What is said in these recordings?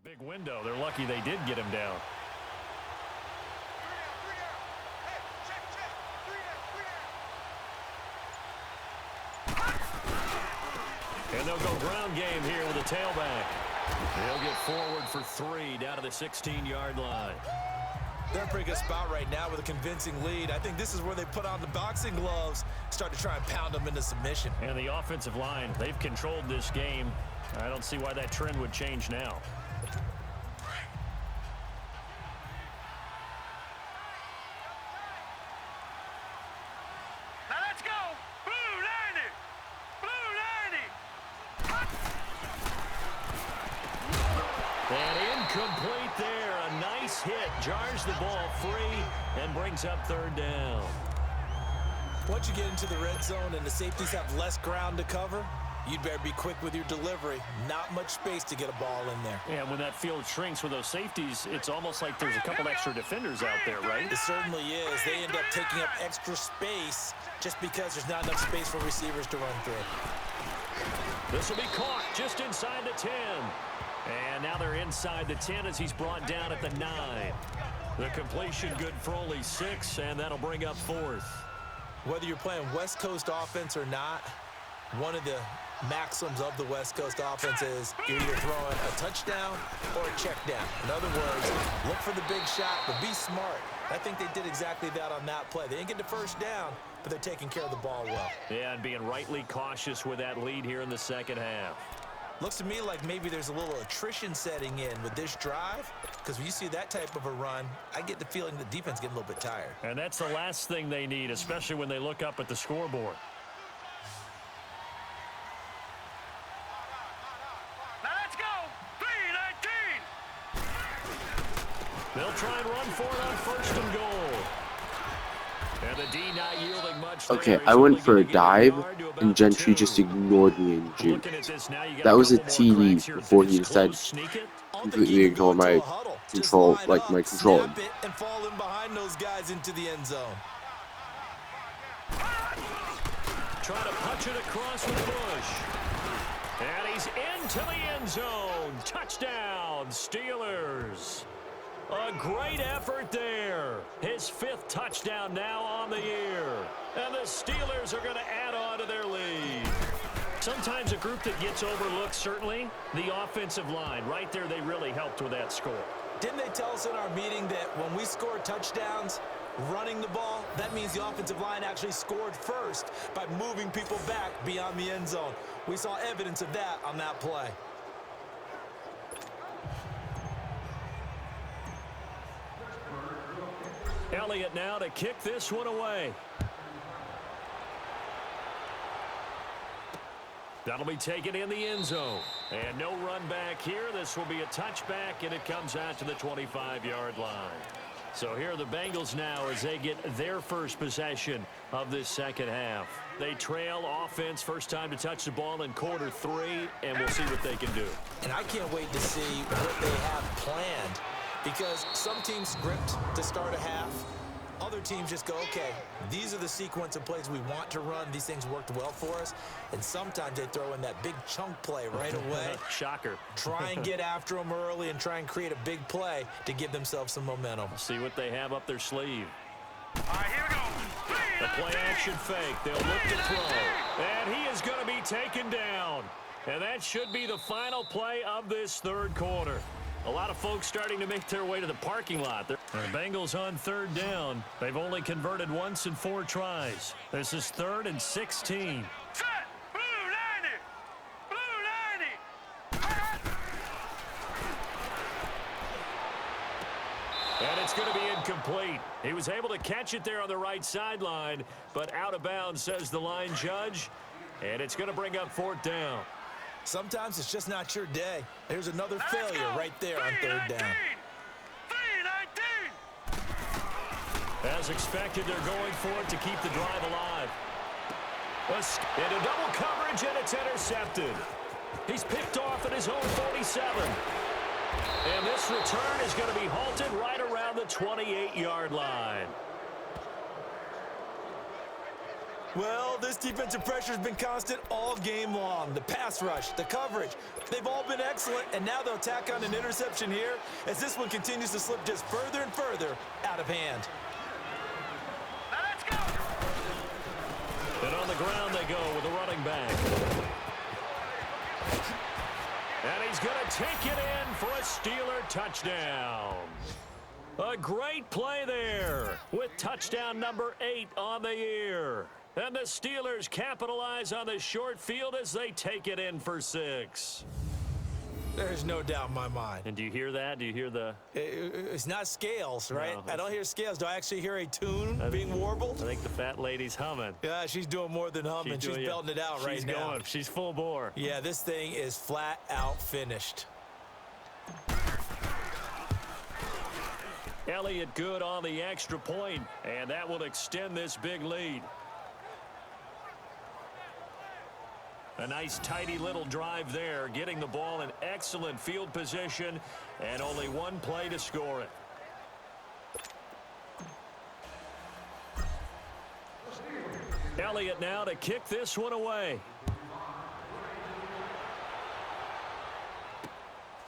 Big window. They're lucky they did get him down. And they'll go ground game here with a tailback. He'll get forward for 3 down to the 16-yard line. They're in a pretty good spot right now with a convincing lead. I think this is where they put on the boxing gloves, start to try and pound them into submission. And the offensive line, they've controlled this game. I don't see why that trend would change now. Now let's go! Blue 90! Blue 90! And incomplete there. A nice hit. Jars the ball free and brings up 3rd down. Once you get into the red zone and the safeties have less ground to cover, you'd better be quick with your delivery. Not much space to get a ball in there. And when that field shrinks with those safeties, it's almost like there's a couple extra defenders out there, right? It certainly is. They end up taking up extra space just because there's not enough space for receivers to run through. This will be caught just inside the 10. And now they're inside the 10 as he's brought down at the 9. The completion good for only 6, and that'll bring up 4th. Whether you're playing West Coast offense or not, one of the maxims of the West Coast offense is you're either throwing a touchdown or a check down. In other words, look for the big shot, but be smart. I think they did exactly that on that play. They didn't get the first down, but they're taking care of the ball well. Yeah, and being rightly cautious with that lead here in the second half. Looks to me like maybe there's a little attrition setting in with this drive, because when you see that type of a run, I get the feeling the defense getting a little bit tired. And that's the last thing they need, especially when they look up at the scoreboard. Now let's go! 319! They'll try and run for it on 1st and goal. And the D not yielding much. Okay, I went for a dive, and Gentry just ignored me and juked. That was a TD before he decided to completely ignore my control, like my control. And fall in behind those guys into the end zone. Try to punch it across with Bush. And he's into the end zone. Touchdown, Steelers. A great effort there. His 5th touchdown now on the year. And the Steelers are going to add on to their lead. Sometimes a group that gets overlooked, certainly, the offensive line. Right there, they really helped with that score. Didn't they tell us in our meeting that when we score touchdowns running the ball, that means the offensive line actually scored first by moving people back beyond the end zone? We saw evidence of that on that play. Elliott now to kick this one away. That'll be taken in the end zone. And no run back here. This will be a touchback, and it comes out to the 25-yard line. So here are the Bengals now as they get their first possession of this second half. They trail offense, first time to touch the ball in quarter 3, and we'll see what they can do. And I can't wait to see what they have planned, because some teams script to start a half. Other teams just go, okay, these are the sequence of plays we want to run. These things worked well for us. And sometimes they throw in that big chunk play right away. Shocker. Try and get after them early and try and create a big play to give themselves some momentum. See what they have up their sleeve. All right, here we go. The play action fake. They'll look to throw. And he is going to be taken down. And that should be the final play of this 3rd quarter. A lot of folks starting to make their way to the parking lot. The Bengals on 3rd down. They've only converted once in 4 tries. This is 3rd and 16. Set! Blue 90! Blue 90! And it's going to be incomplete. He was able to catch it there on the right sideline, but out of bounds, says the line judge. And it's going to bring up 4th down. Sometimes it's just not your day. There's another failure right there on 3rd down. 319! As expected, they're going for it to keep the drive alive. Into double coverage, and it's intercepted. He's picked off at his own 47. And this return is going to be halted right around the 28-yard line. Well, this defensive pressure has been constant all game long. The pass rush, the coverage, they've all been excellent, and now they'll tack on an interception here as this one continues to slip just further and further out of hand. Now let's go. And on the ground they go with a running back. And he's going to take it in for a Steeler touchdown. A great play there with touchdown number 8 on the year. And the Steelers capitalize on the short field as they take it in for 6. There's no doubt in my mind. And do you hear that? Do you hear the... It's not scales, right? No. I don't hear scales. Do I actually hear a tune being warbled? I think the fat lady's humming. Yeah, she's doing more than humming. She's belting it out right now. Going. She's full bore. Yeah, this thing is flat out finished. Elliott good on the extra point, and that will extend this big lead. A nice, tidy little drive there, getting the ball in excellent field position, and only one play to score it. Elliott now to kick this one away.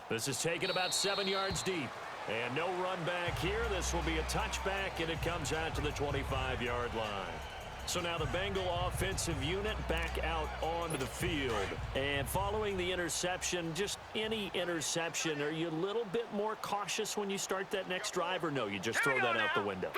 This is taken about 7 yards deep. And no run back here. This will be a touchback, and it comes out to the 25-yard line. So now the Bengal offensive unit back out onto the field. And following the interception, just any interception, are you a little bit more cautious when you start that next drive, or no, you just throw that out the window?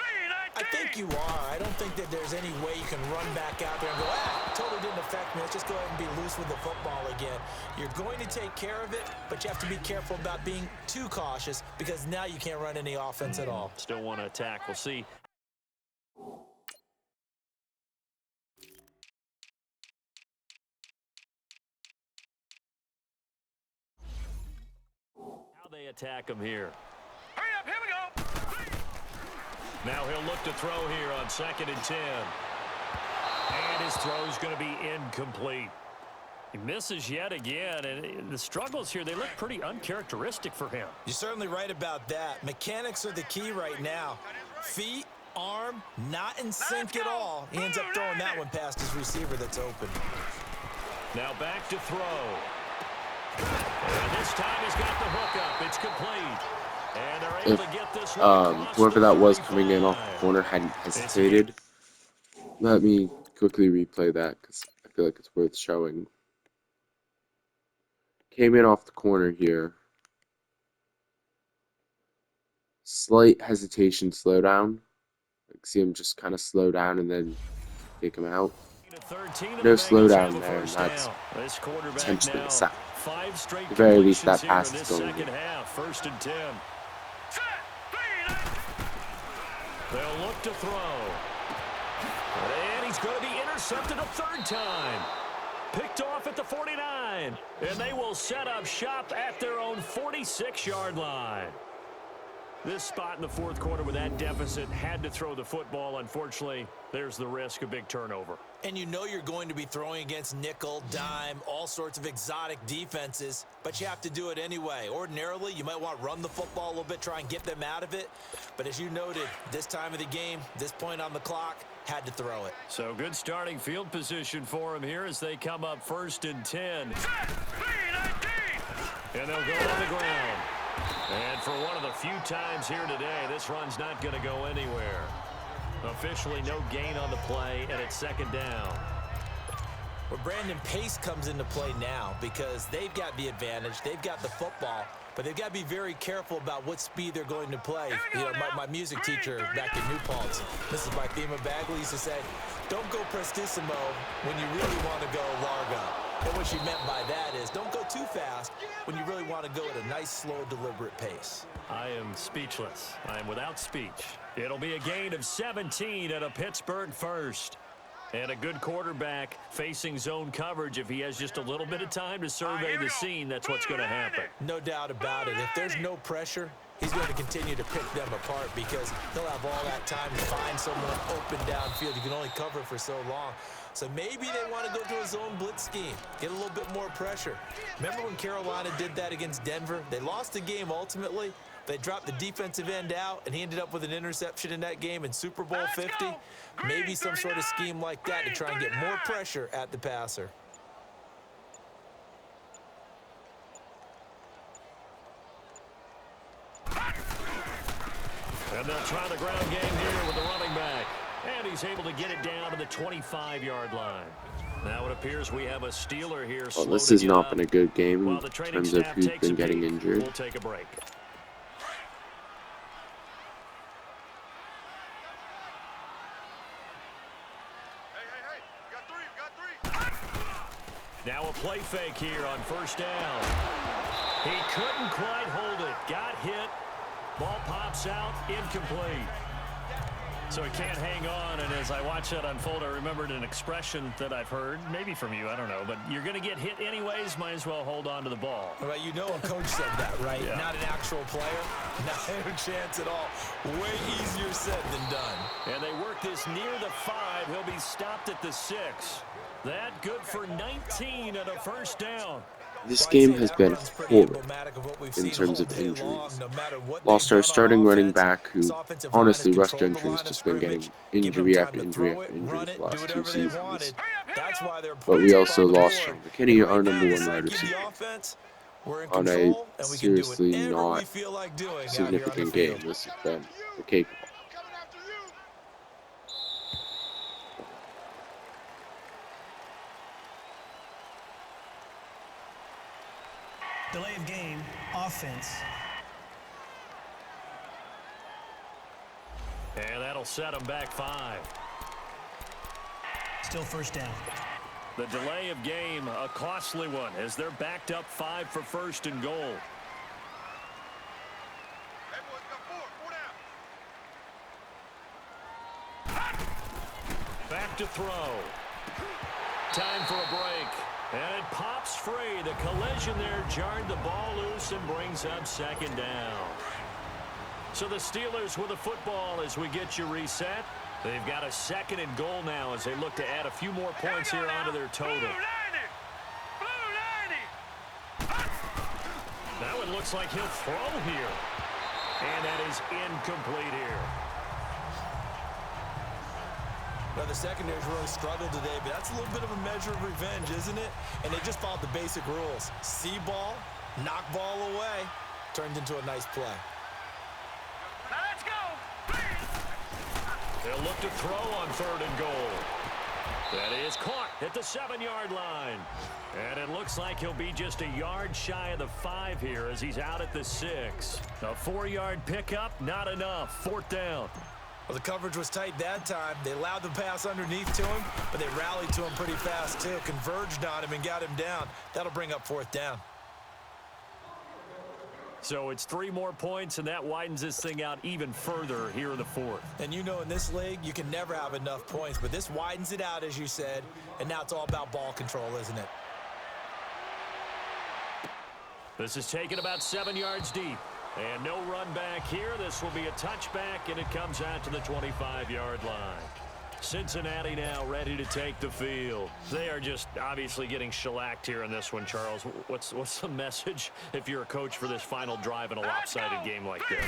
I think you are. I don't think that there's any way you can run back out there and go, totally didn't affect me. Let's just go ahead and be loose with the football again. You're going to take care of it, but you have to be careful about being too cautious because now you can't run any offense at all. Still want to attack. We'll see. How they attack him here. Hurry up, here we go. Now he'll look to throw here on 2nd and 10. And his throw's going to be incomplete. He misses yet again, and the struggles here, they look pretty uncharacteristic for him. You're certainly right about that. Mechanics are the key right now. Feet, arm, not in sync at all. He ends up throwing that one past his receiver that's open. Now back to throw. And this time he's got the hook up. It's complete. And they're able to get this one whoever that was coming in off the corner hadn't hesitated. Let me quickly replay that because I feel like it's worth showing. Came in off the corner here. Slight hesitation, slow down. Like, see him just kind of slow down and then take him out. No slowdown there, and that's potentially a sack. At the very least, that pass is going in. 1st and 10. They'll look to throw. And he's going to be intercepted a 3rd time. Picked off at the 49. And they will set up shop at their own 46-yard line. This spot in the 4th quarter with that deficit, had to throw the football. Unfortunately, there's the risk of big turnover. And you know you're going to be throwing against nickel, dime, all sorts of exotic defenses, but you have to do it anyway. Ordinarily, you might want to run the football a little bit, try and get them out of it. But as you noted, this time of the game, this point on the clock, had to throw it. So good starting field position for him here as they come up 1st and 10. And they'll go on the ground. And for one of the few times here today, this run's not going to go anywhere. Officially no gain on the play, and it's 2nd down. Well, Brandon, pace comes into play now because they've got the advantage. They've got the football, but they've got to be very careful about what speed they're going to play. You know, my music teacher back in New Paltz, Mrs. Bythema Bagley, used to say, don't go prestissimo when you really want to go largo. And what she meant by that is don't go too fast when you really want to go at a nice, slow, deliberate pace. I am speechless. I am without speech. It'll be a gain of 17 at a Pittsburgh 1st. And a good quarterback facing zone coverage. If he has just a little bit of time to survey the scene, that's what's going to happen. No doubt about it. If there's no pressure, he's going to continue to pick them apart because he'll have all that time to find someone open downfield. You can only cover for so long. So maybe they want to go to a zone blitz scheme, get a little bit more pressure. Remember when Carolina did that against Denver? They lost the game ultimately, They dropped the defensive end out, and he ended up with an interception in that game in Super Bowl 50. Maybe some sort of scheme like that to try and get more pressure at the passer. And they'll try the ground game here with the running back. And he's able to get it down to the 25-yard line. Now it appears we have a Steeler here. Well, this has not been a good game in terms of who's been getting injured. We'll take a break. Now a play fake here on first down. He couldn't quite hold it. Got hit. Ball pops out. Incomplete. So he can't hang on, and as I watch that unfold, I remembered an expression that I've heard, maybe from you, I don't know, but you're going to get hit anyways, might as well hold on to the ball. Well, you know a coach said that, right? Yeah. Not an actual player. Not a chance at all. Way easier said than done. And they work this near the 5. He'll be stopped at the 6. That good for 19 and a first down. This game has been horrible in terms of injuries. Lost our starting running back, who, honestly, Russ Gentry has just been getting injury after injury after injury for the last 2 seasons. But we also lost Sean McKinney, our number 1 wide receiver, on a seriously not significant game. This has been a cakewalk. Delay of game, offense. And that'll set them back 5. Still first down. The delay of game, a costly one, as they're backed up 5 for first and goal. Hey, boys, got 4 down. Back to throw. Time for a break. And it pops free. The collision there jarred the ball loose and brings up second down. So the Steelers with the football as we get you reset. They've got a second and goal now as they look to add a few more points here onto their total. That one looks like he'll throw here. And that is incomplete here. Now, the secondary's really struggled today, but that's a little bit of a measure of revenge, isn't it? And they just followed the basic rules. See ball, knock ball away, turned into a nice play. Now let's go. They'll look to throw on 3rd and goal. That is caught at the 7-yard line. And it looks like he'll be just a yard shy of the 5 here as he's out at the 6. A 4-yard pickup, not enough. 4th down. Well, the coverage was tight that time. They allowed the pass underneath to him, but they rallied to him pretty fast, too. Converged on him and got him down. That'll bring up 4th down. So it's 3 more points, and that widens this thing out even further here in the 4th. And you know in this league, you can never have enough points, but this widens it out, as you said, and now it's all about ball control, isn't it? This is taken about 7 yards deep. And no run back here. This will be a touchback, and it comes out to the 25-yard line. Cincinnati now ready to take the field. They are just obviously getting shellacked here in this one, Charles. What's the message if you're a coach for this final drive in a lopsided game like this?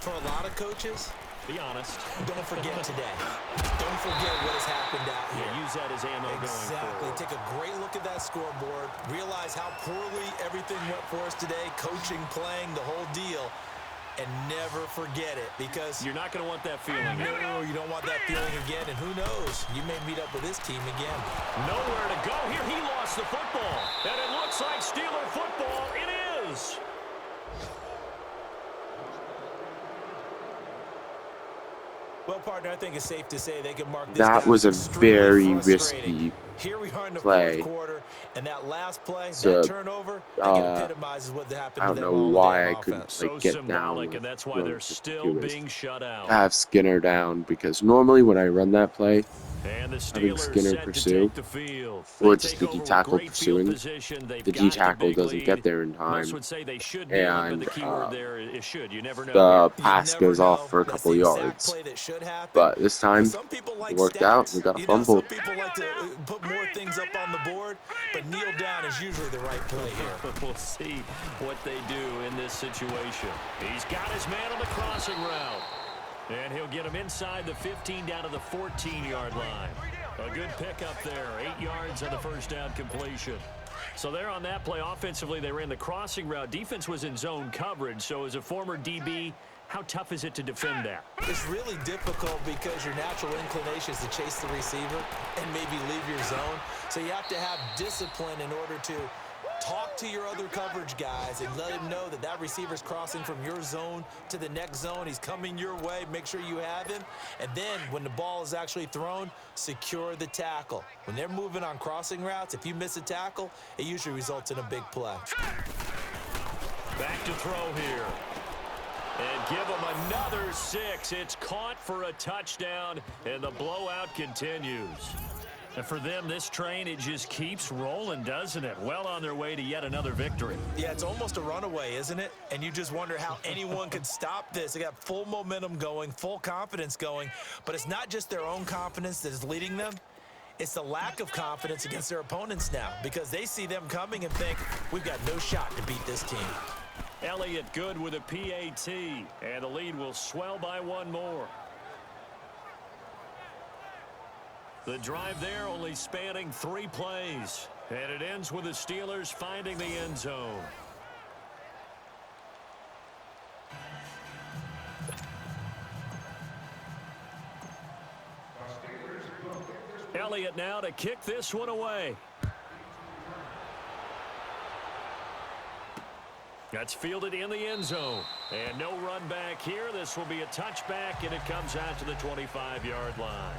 For a lot of coaches, be honest. Don't forget today. Don't forget what has happened out here. Yeah, use that as ammo going forward. Take a great look at that scoreboard. Realize how poorly everything went for us today. Coaching, playing, the whole deal. And never forget it, because you're not going to want that feeling. No, you don't want that feeling again. And who knows? You may meet up with this team again. Nowhere to go here. He lost the football. And it looks like Steeler football. It is. Well, partner, I think it's safe to say they can mark this. That was a very risky Here we are in the play. 4th quarter, and that last play, So, that turnover, epitomizes what happened. I don't know why I couldn't get down. And that's why they're still being shut out. Have Skinner down, because normally when I run that play, And the having Steelers Skinner set to pursue, take the field. or They just take the over D with tackle great field pursuing. position. They've The D got the tackle big doesn't get lead. there in Most time, would say they should be, but and the key word there is should. You never know here. the You pass never goes off know. for a That's couple the exact yards. play that should happen. But this But time, some people it like worked out. We stats. got a You know, fumble. some people like to put more things up on the board, but kneel down is usually the right play here. We'll see what they do in this situation. He's got his man on the crossing route. And he'll get him inside the 15 down to the 14-yard line. A good pickup there. 8 yards on the first down completion. So there on that play, offensively, they ran the crossing route. Defense was in zone coverage. So as a former DB, how tough is it to defend that? It's really difficult because your natural inclination is to chase the receiver and maybe leave your zone. So you have to have discipline in order to talk to your other coverage guys and let him know that that receiver's crossing from your zone to the next zone. He's coming your way. Make sure you have him. And then when the ball is actually thrown, secure the tackle. When they're moving on crossing routes, if you miss a tackle, it usually results in a big play. Back to throw here. And give him another 6. It's caught for a touchdown, and the blowout continues. And for them, this train, it just keeps rolling, doesn't it? Well on their way to yet another victory. Yeah, it's almost a runaway, isn't it? And you just wonder how anyone could stop this. They got full momentum going, full confidence going. But it's not just their own confidence that is leading them. It's the lack of confidence against their opponents now because they see them coming and think, we've got no shot to beat this team. Elliott good with a PAT, and the lead will swell by one more. The drive there only spanning 3 plays, and it ends with the Steelers finding the end zone. Elliott now to kick this one away. That's fielded in the end zone. And no run back here. This will be a touchback, and it comes out to the 25-yard line.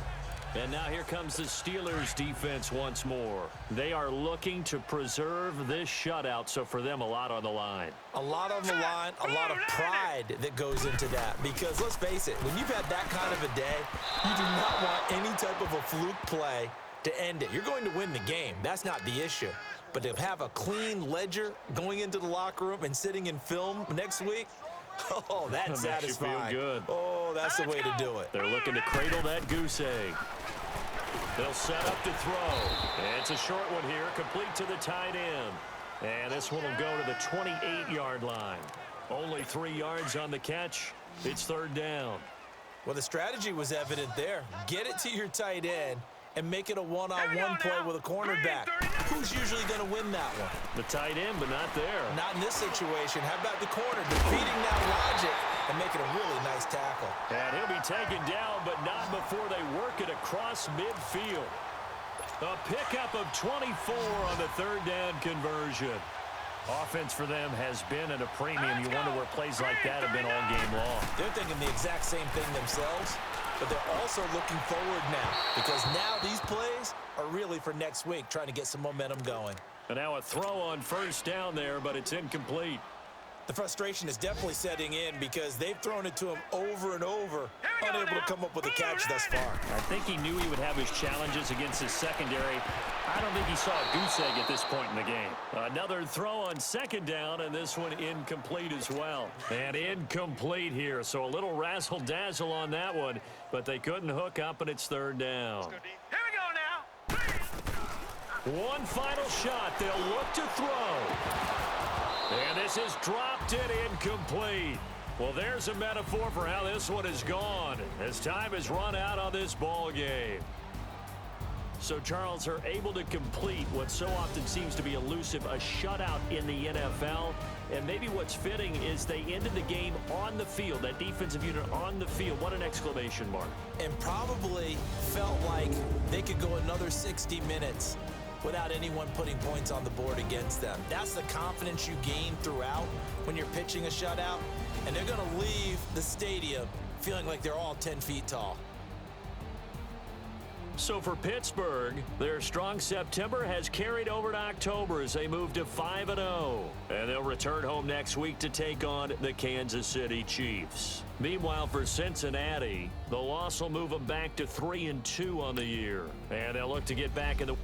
And now here comes the Steelers defense once more. They are looking to preserve this shutout, so for them, a lot on the line. A lot on the line, a lot of pride that goes into that. Because let's face it, when you've had that kind of a day, you do not want any type of a fluke play to end it. You're going to win the game. That's not the issue. But to have a clean ledger going into the locker room and sitting in film next week, oh, that's satisfying. Makes you feel good. Oh, that's the way to do it. They're looking to cradle that goose egg. They'll set up to throw. And it's a short one here, complete to the tight end. And this one will go to the 28-yard line. Only 3 yards on the catch. It's third down. Well, the strategy was evident there. Get it to your tight end and make it a one-on-one play with a cornerback. Who's usually going to win that one? The tight end, but not there. Not in this situation. How about the corner defeating that logic and making a really nice tackle? And he'll be taken down, but not before they work it across midfield. A pickup of 24 on the third down conversion. Offense for them has been at a premium. You wonder where plays like that have been all game long. They're thinking the exact same thing themselves, but they're also looking forward now because now these plays are really for next week, trying to get some momentum going. And now a throw on first down there, but it's incomplete. The frustration is definitely setting in because they've thrown it to him over and over, unable to come up with a catch thus far. I think he knew he would have his challenges against his secondary. I don't think he saw a goose egg at this point in the game. Another throw on second down, and this one incomplete as well. And incomplete here, so a little razzle-dazzle on that one, but they couldn't hook up, and it's third down. Here we go now. One final shot. They'll look to throw. And this is dropped in incomplete. Well, there's a metaphor for how this one is gone as time has run out on this ball game. So, Charles, are able to complete what so often seems to be elusive, a shutout in the NFL. And maybe what's fitting is they ended the game on the field, that defensive unit on the field. What an exclamation mark. And probably felt like they could go another 60 minutes without anyone putting points on the board against them. That's the confidence you gain throughout when you're pitching a shutout. And they're going to leave the stadium feeling like they're all 10 feet tall. So for Pittsburgh, their strong September has carried over to October as they move to 5-0. And they'll return home next week to take on the Kansas City Chiefs. Meanwhile, for Cincinnati, the loss will move them back to 3-2 on the year. And they'll look to get back in the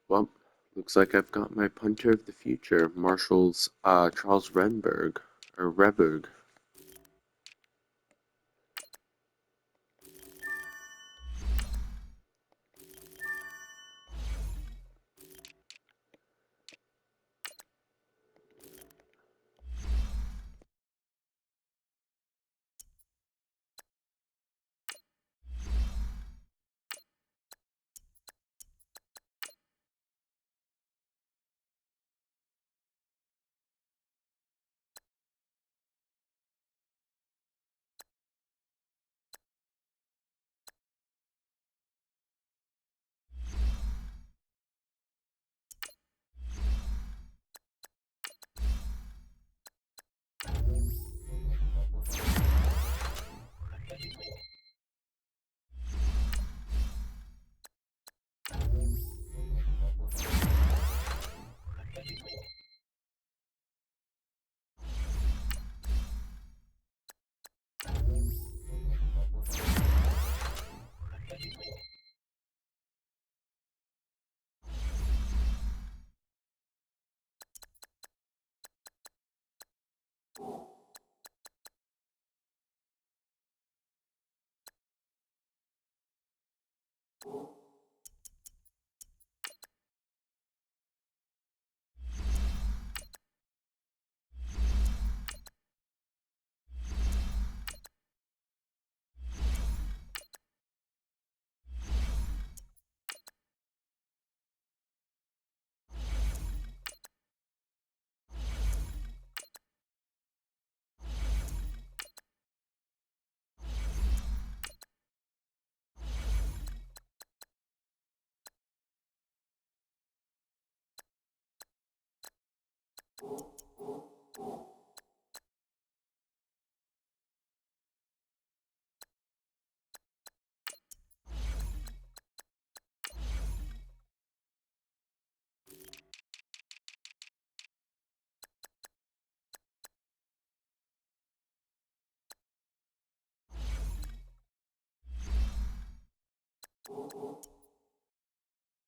Well, looks like I've got my punter of the future, Marshall's Charles Reberg.